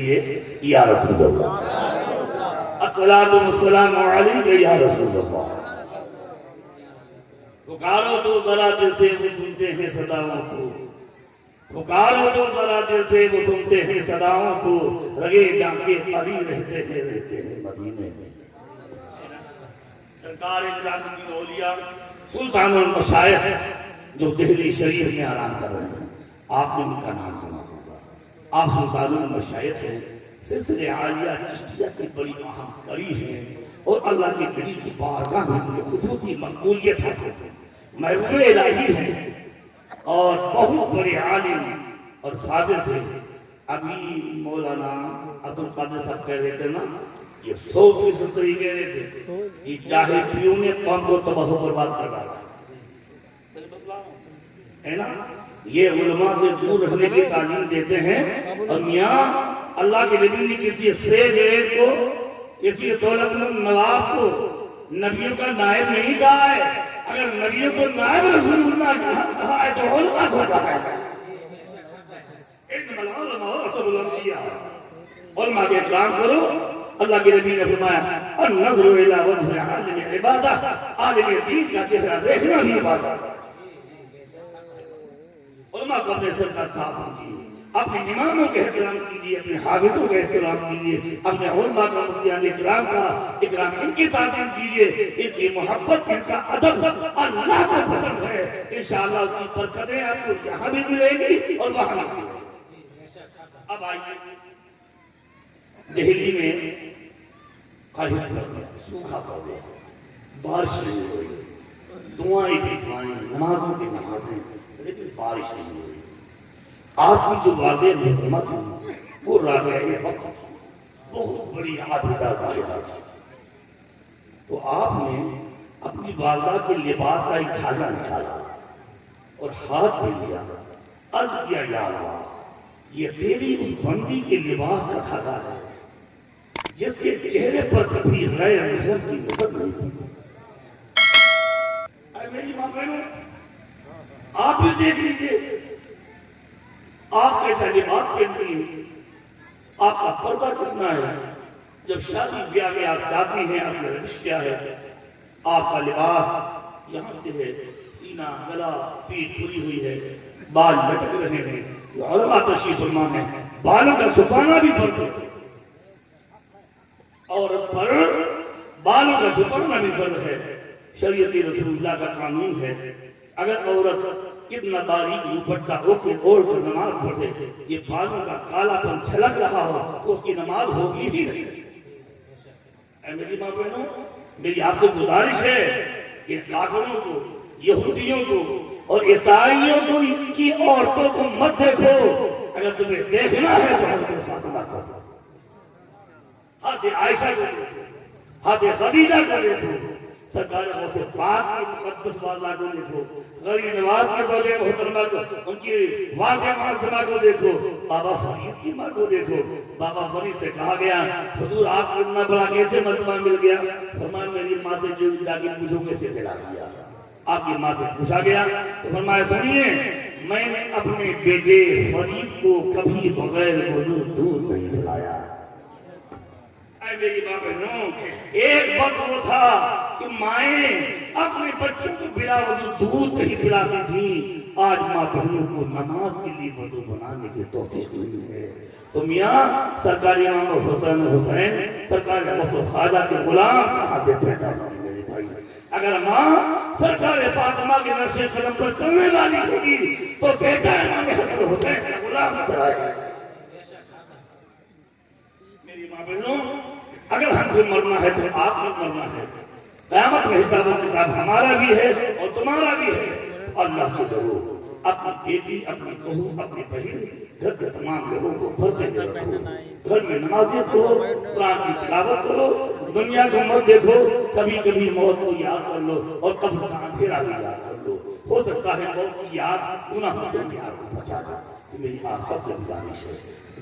لیے یا رسول اللہ، الصلاۃ والسلام علیک یا رسول اللہ۔ پکارو تو ذرا دل سے وہ سنتے ہیں صداؤں کو، پکارو تو ذرا دل سے وہ سنتے ہیں صداؤں کو، رگے جان کے قریب رہتے ہیں مدینے میں۔ سرکار نظام الدین اولیاء سلطان المشائخ جو دہلی شریف میں آرام کر رہے ہیں، آپ نے ان کا نام سنا ہوگا۔ آپ سلطان المشائخ ہیں، سلسلہ عالیہ چشتیہ کی بڑی اہم کڑی ہیں، اور اللہ کے نبی کی بارگاہ میں خصوصی مقبولیت حاصل تھے، محبوب الہی ہیں، اور بہت بڑے عالم اور فاضل تھے۔ ابھی مولانا عبدالقادر صاحب کہہ رہے تھے نا، یہ 100% صحیح کہہ رہے تھے، یہ جاہل پیوں نے قوم کو تباہ و برباد کر ڈالا ہے نا۔ یہ علماء سے دور رہنے کی تعلیم دیتے ہیں، اور میاں اللہ کے نبی نے کسی سید کو، کسی دولت مند نواب کو نبیوں کا نائب نہیں کہا ہے۔ اگر نبیوں کو نائب رسول اللہ کہا ہے تو علماء کو کہا ہے۔ علماء کے احترام کرو۔ اللہ کے نبی نے فرمایا النظر الی وجہ عالم عبادہ، عالم دین کا چہرہ دیکھنا بھی عبادت۔ علماء کو اپنے سر کا ساتھ سمجھیے، اپنے اماموں کے احترام کیجیے، اپنے حافظوں کے احترام کیجیے، اپنے علماء کا، مفتیان اکرام کا اکرام، ان کی تعظیم کیجیے، ان کی محبت، ان کا ادب اللہ کو پسند ہے۔ انشاءاللہ اس کی برکتیں آپ کو یہاں بھی ملے گی اور وہاں بھی ملے گی۔ اب آئیے، دہلی میں قحط پڑ گیا، سوکھا پڑ گیا، بارش نہیں ہو رہی تھی، دعائیں بھی دعائیں، نمازوں کی نمازیں، لیکن بارش نہیں ہو رہی تھی۔ آپ کی جو والدہ محترمہ تھی وہ رابعہ وقت تھی، بہت بڑی عابدہ زاہدہ تھی، تو آپ نے اپنی والدہ کے لباس کا ایک دھاگا نکالا اور ہاتھ پہ لیا، عرض کیا یا اللہ یہ تیری اس بندی کے لباس کا دھاگا ہے جس کے چہرے پر کبھی غیر محرم کی نظر نہیں پڑی۔ اے میری ماں بہنوں، آپ بھی دیکھ لیجئے آپ کیسا لباس پہنتی ہیں، آپ کا پردہ کتنا ہے۔ جب شادی بیاہ میں آپ جاتی ہیں، اپنے روش کیا ہے، آپ کا لباس یہاں سے ہے، سینہ، گلا، پیٹھ کھلی ہوئی ہے، بال لٹک رہے ہیں۔ علماء تشریف فرما ہے، بالوں کا چھپانا بھی فرض ہے، عورت پر بالوں کا چھپانا بھی فرض ہے۔ شریعت رسول اللہ کا قانون ہے، اگر عورت اتنا باریک دوپٹہ اوڑھ کر نماز پڑھے، یہ بالوں کا کالا پن چھلک رہا ہو تو اس کی نماز ہوگی ہی نہیں۔ اے میری ماں بہنوں، میری آپ سے گزارش ہے، ان کافروں کو، یہودیوں کو اور عیسائیوں کو، ان کی عورتوں کو مت دیکھو۔ اگر تمہیں دیکھنا ہے تو حضرت فاطمہ کو دیکھو، حضرت عائشہ کو دیکھو، حضرت خدیجہ کو دیکھو، سرکار غوث پاک کی مقدس والدہ کو دیکھو، غریب نواز کے زوجہ محترمہ کو، ان کی والدہ معصومہ کو دیکھو، بابا فرید کی ماں کو دیکھو۔ بابا فرید سے کہا گیا حضور آپ کو اتنا بڑا کیسے مرتبہ مل گیا؟ فرمایا میری ماں سے جو جا کے پوچھو کیسے دلا دیا۔ آپ کی ماں سے پوچھا گیا تو فرمایا سنیے میں نے اپنے بیٹے فرید کو کبھی بغیر وضو دودھ نہیں پلایا۔ اے میری ماں بہنوں، ایک وقت وہ تھا کہ مائیں اپنے بچوں کو بلا وضو دودھ نہیں پلاتی تھیں، آج ماں بہنوں کو نماز کے لیے وضو بنانے کی توفیق نہیں ہے۔ تو میاں سرکار امام حسین سرکار غوث خواجہ کے غلام کہاں سے پیدا ہوگی میرے بھائی؟ اگر ماں سرکار فاطمہ کے نقش قدم پر چلنے والی ہوگی تو بیٹا امام حسن حسین کا غلام نظر آئے گا۔ میری ماں بہنوں، اگر ہم کو مرنا ہے تو آپ کو مرنا ہے، قیامت میں حساب و کتاب ہمارا بھی ہے اور تمہارا بھی ہے، تو اللہ سے ڈرو، اپنی بیٹی، اپنی بہو، اپنی بہن، گھر کے تمام لوگوں کو پردے میں رکھو، گھر میں نمازیں پڑھو، قرآن کی تلاوت کرو، دنیا کو مت دیکھو، کبھی کبھی موت کو یاد کر لو اور قبر کا اندھیرا بھی یاد کر لو، ہو سکتا ہے موت کی یاد گناہوں سے بھی آپ کو بچا جائے۔ میری آپ سب سے گزارش ہے،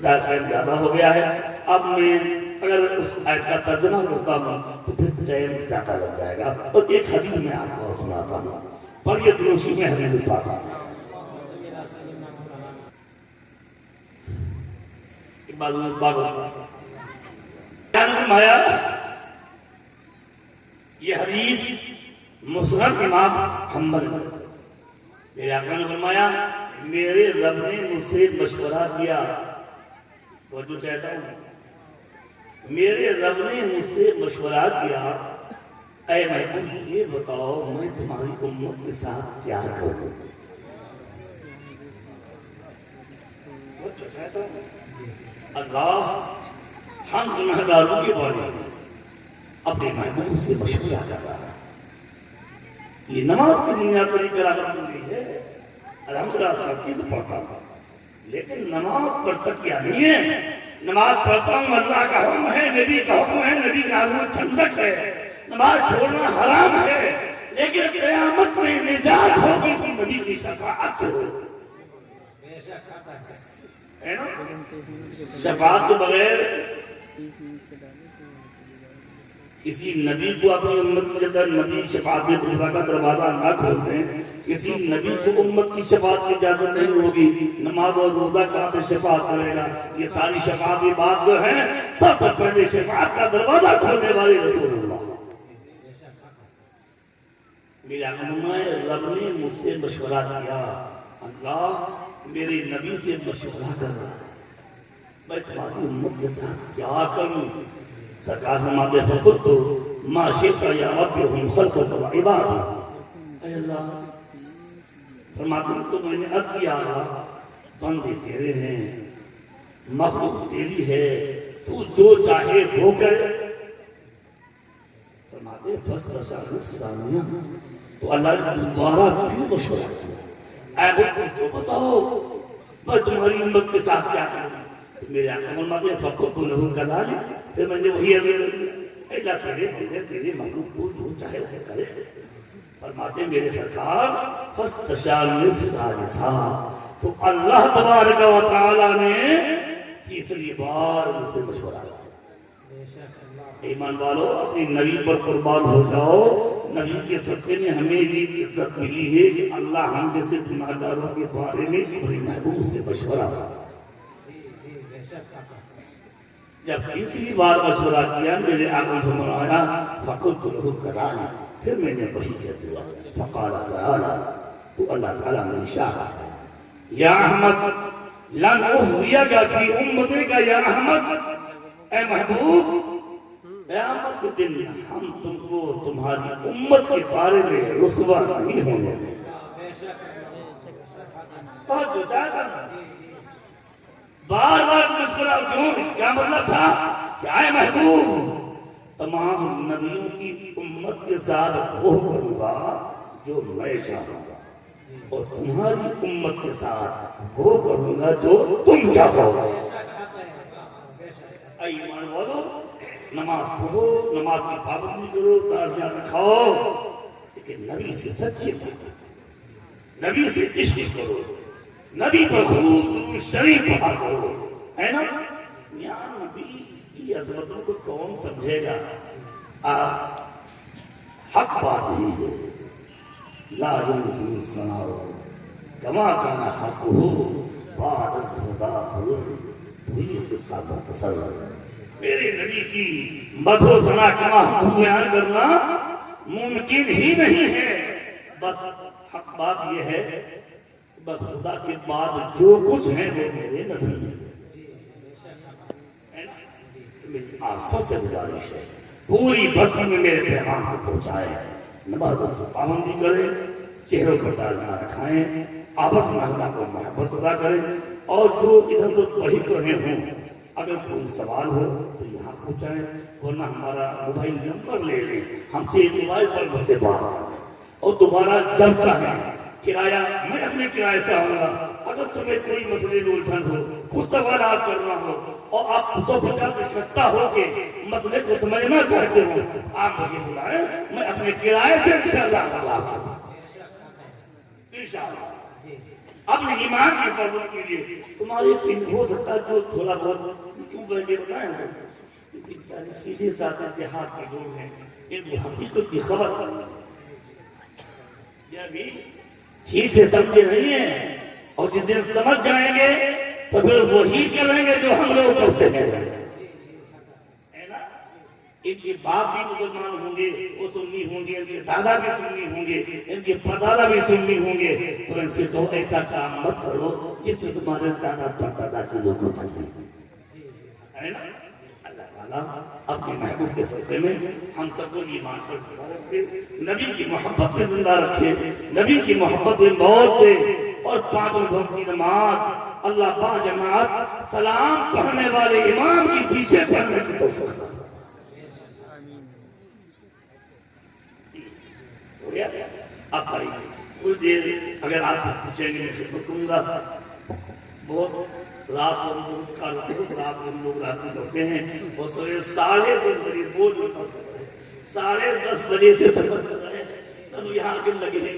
ٹائم زیادہ ہو گیا ہے، اب میں اگر اس آیت کا ترجمہ کرتا ہوں تو پھر ٹائم زیادہ لگ جائے گا، اور ایک حدیث میں آپ کو سناتا ہوں، پڑھیے دروشی میں حدیث پاک۔ فرمایا یہ حدیث مسند امام حنبل میرے آقا نے فرمایا میرے رب نے مجھ سے مشورہ کیا، توجہ چاہتا ہوں، میرے رب نے مجھ سے مشورہ کیا اے محبوب یہ بتاؤ میں تمہاری امت کے ساتھ کیا کروں؟ توجہ چاہتا ہوں، اللہ ہم گناہگاروں کے بارے میں اپنے محبوب سے مشورہ کر رہا ہے۔ یہ نماز کی دنیا بڑی کرامت ملی ہے، الحمدللہ سختی سے پڑھتا ہوں، لیکن نماز پڑھتا کیا نہیں ہے۔ نماز پڑھتا ہوں اللہ کا حکم ہے، نبی کا حکم ہے، نبی کا حکم ٹھنڈک ہے، نماز چھوڑنا حرام ہے، لیکن قیامت میں نجات ہوگی تو نبی کی شفاعت سے ہوگی، ہے نا؟ شفاعت کے بغیر کسی نبی کو اپنی امت کے اندر نبی شفاعت خدا کا دروازہ نہ کھول دیں، کسی نبی کو امت کی شفاعت کی اجازت نہیں ہوگی، نماز اور روزہ کہاں سے شفاعت کرے گا؟ یہ ساری شفاعت کی بات جو ہے سب سے پہلے شفاعت کا دروازہ کھولنے والے رسول اللہ۔ میرا فرمایا رب نے مجھ سے مشورہ کیا، اللہ میرے نبی سے مشورہ کر رہا ہے میں تمہاری امت کے ساتھ کیا کروں؟ سرکار فرماتے فقلت ما شئت یا رب ہم خلقک و عبادک، اے اللہ فرماتے تو میں نے عرض کیا بندے تیرے ہیں، مخلوق تیری ہے، تو جو چاہے وہ کر۔ فرماتے فاستشار الثانیہ، تو اللہ نے دوبارہ پھر مشورہ کیا، اے کچھ تو بتاؤ میں تمہاری امت کے ساتھ کیا کروں؟ میرے آقا فرماتے ہیں فقلت لہ کذالک، پھر میں نے وہی عرض کر دیا اے اللہ تیرے بندے تیرے مخلوق تو جو چاہے وہ کرے۔ فرماتے ہیں میرے سرکار فاستشارنی الثالثہ، تو اللہ تبارک و تعالی نے تیسری بار مجھ سے مشورہ کیا۔ ایمان والو اپنی نبی پر قربان ہو جاؤ، نبی کے صدقے میں ہمیں یہ عزت ملی ہے کہ اللہ ہم جیسے گناہگاروں کے بارے میں اپنے محبوب سے مشورہ کرا۔ جب تیسری بار مشورہ کیا میرے آقا نے فرمایا فقلت لہ کذالک، پھر میں نے وہی کہہ دیا فقال تعالی، تو اللہ تعالیٰ نے ارشاد کیا یا احمد لن اخزیک فی امتک یا احمد، اے محبوب قیامت کے دن ہم تم کو تمہاری امت کے بارے میں رسوا نہیں ہونے دیں۔ بار بار مشورہ کیوں؟ کیا مطلب تھا کہ اے محبوب تمام نبیوں کی امت کے ساتھ وہ کروں گا جو میں چاہوں گا، اور تمہاری امت کے ساتھ وہ کروں گا جو تم چاہو گے۔ ایمان والو نماز پڑھو، نماز کی پابندی کرو، تازیاں رکھاؤ، لیکن نبی سے سچے باتیں، نبی سے عشق کرو، نبی پر خوب درود شریف پڑھا کرو، ہے نا؟ یہاں نبی کی عظمتوں کو کون سمجھے گا؟ حق بات ہی ہے، لا يمكن الثناء كما كان حقه بعد الهدى حضر، وہی قصہ مختصر میرے نبی کی مدح و ثنا کما حق بیان کرنا ممکن ہی نہیں ہے۔ بس حق بات یہ ہے بس خدا کے بعد جو کچھ ہے وہ میرے نبی ہیں۔ آپ سب سے گزارش ہے پوری بستی میں میرے پیغام کو پہنچائے، نمازوں کو پابندی کریں، چہروں پر تازیاں رکھائیں، آپس میں اخلاق و محبت ادا کریں، اور جو ادھر ادھر بہک رہے ہوں اگر کوئی سوال ہو تو یہاں پہنچائیں، ورنہ ہمارا موبائل نمبر لے لیں، ہم سے موبائل پر مجھ سے بات کریں، اور دوبارہ جب چاہیں کرایہ میں اپنے کرایہ سے آؤں گا، اگر تمہیں کوئی مسئلے میں الجھن ہو، کچھ سوالات کرنا ہو، اور آپ 150 اکٹھا ہو کے مسئلے کو سمجھنا چاہتے ہو، آپ مجھے بلائیں، میں اپنے کرایہ سے انشاءاللہ آپ کرتا ہوں انشاءاللہ۔ اپنے ایمان کی حفاظت کیجئے، تمہارے پن ہو سکتا ہے جو تھوڑا بہت کیوں بیٹھے بتائیں گے، لیکن سیدھے ساتھ اتحاد کے لوگ ہیں، ان کو حقیقت کی خبر یہ بھی ٹھیک سے سمجھے نہیں ہیں، اور جس دن سمجھ جائیں گے تو پھر وہی کریں گے جو ہم لوگ کرتے ہیں. ان کے باپ بھی مسلمان ہوں گے، وہ سنی ہوں گے، ان کے دادا بھی سنی ہوں گے، ان کے پردادا بھی سنی ہوں گے، تو ان سے تو ایسا کام مت کرو جس سے تمہارے دادا پردادا کے لوگ ہوتا ہے نا. اللہ تعالیٰ اپنے محبوب کے صدقے میں ہم سب کو ایمان پر زندہ رکھے، نبی کی محبت میں زندہ رکھے، نبی کی محبت میں موت دے، اور پانچوں وقت کی نماز اللہ با جماعت سلام پڑھنے والے امام کی پیچھے پڑھنے کی توفیق دے. اب بھائی کچھ دیر اگر آپ پوچھیں گے میں خدمت کروں گا. بہت رات ہم لوگ رات میں لوٹے ہیں اور سوئے 10:30 بجے بہت 10:30 بجے سے سفر کر رہے ہیں. تب یہاں کے لگے ہیں